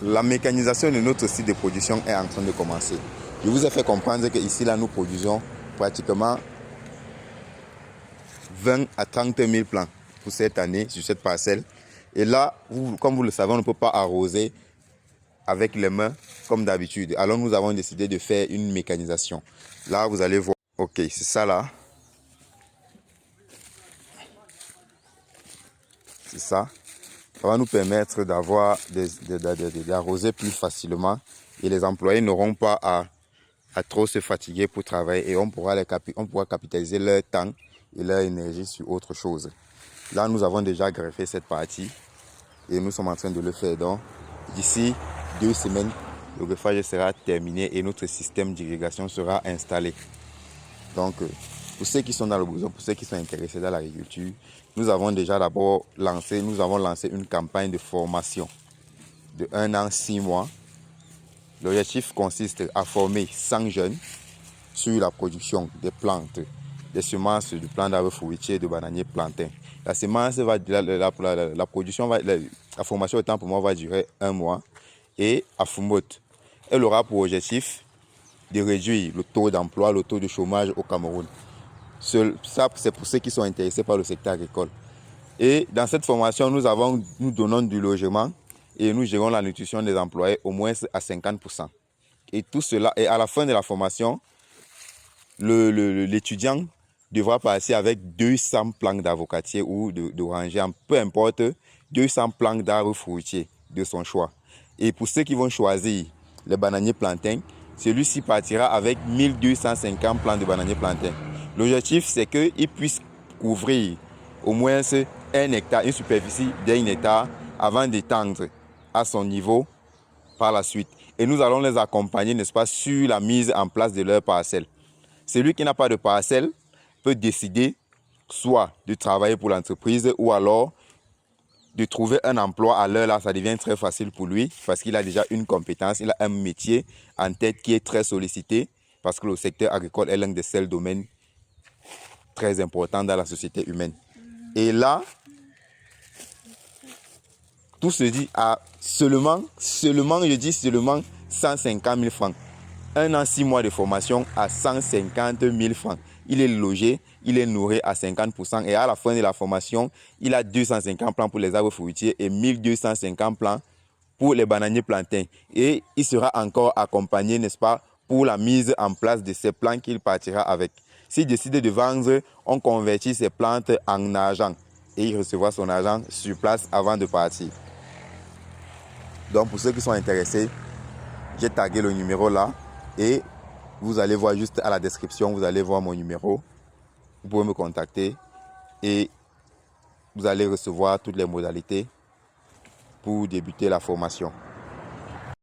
La mécanisation de notre site de production est en train de commencer. Je vous ai fait comprendre que ici, là, nous produisons pratiquement 20 à 30 000 plants pour cette année sur cette parcelle. Et là, comme vous le savez, on ne peut pas arroser avec les mains comme d'habitude. Alors nous avons décidé de faire une mécanisation. Là, vous allez voir. Ok, c'est ça là. C'est ça. Ça va nous permettre d'arroser plus facilement et les employés n'auront pas à trop se fatiguer pour travailler et on pourra capitaliser leur temps et leur énergie sur autre chose. Là, nous avons déjà greffé cette partie et nous sommes en train de le faire. Donc, d'ici 2 semaines, le greffage sera terminé et notre système d'irrigation sera installé. Donc, pour ceux qui sont dans le besoin, pour ceux qui sont intéressés dans l'agriculture, nous avons déjà d'abord lancé une campagne de formation de 1 an, 6 mois. L'objectif consiste à former 100 jeunes sur la production des plantes, des semences de plants d'arbres fruitiers, de bananiers, plantains. La formation autant pour moi va durer 1 mois et à Fumot, elle aura pour objectif de réduire le taux d'emploi, le taux de chômage au Cameroun. Ça, c'est pour ceux qui sont intéressés par le secteur agricole. Et dans cette formation, nous donnons du logement et nous gérons la nutrition des employés au moins à 50%. Et tout cela, et à la fin de la formation, l'étudiant devra passer avec 200 plantes d'avocatier ou d'oranger, peu importe, 200 plantes d'arbres fruitiers de son choix. Et pour ceux qui vont choisir les bananiers plantains, celui-ci partira avec 1250 plants de bananiers plantains. L'objectif, c'est qu'il puisse couvrir au moins 1 hectare, une superficie d'1 hectare avant d'étendre à son niveau par la suite. Et nous allons les accompagner, n'est-ce pas, sur la mise en place de leur parcelle. Celui qui n'a pas de parcelle peut décider soit de travailler pour l'entreprise ou alors de trouver un emploi à l'heure là, ça devient très facile pour lui parce qu'il a déjà une compétence, il a un métier en tête qui est très sollicité parce que le secteur agricole est l'un des seuls domaines très importants dans la société humaine. Et là, tout se dit à seulement 150 000 francs. 1 an, 6 mois de formation à 150 000 francs. Il est logé, il est nourri à 50% et à la fin de la formation, il a 250 plants pour les arbres fruitiers et 1250 plants pour les bananiers plantains. Et il sera encore accompagné, n'est-ce pas, pour la mise en place de ces plants qu'il partira avec. S'il décide de vendre, on convertit ces plantes en argent et il recevra son argent sur place avant de partir. Donc pour ceux qui sont intéressés, j'ai tagué le numéro là et vous allez voir juste à la description, vous allez voir mon numéro. Vous pouvez me contacter et vous allez recevoir toutes les modalités pour débuter la formation.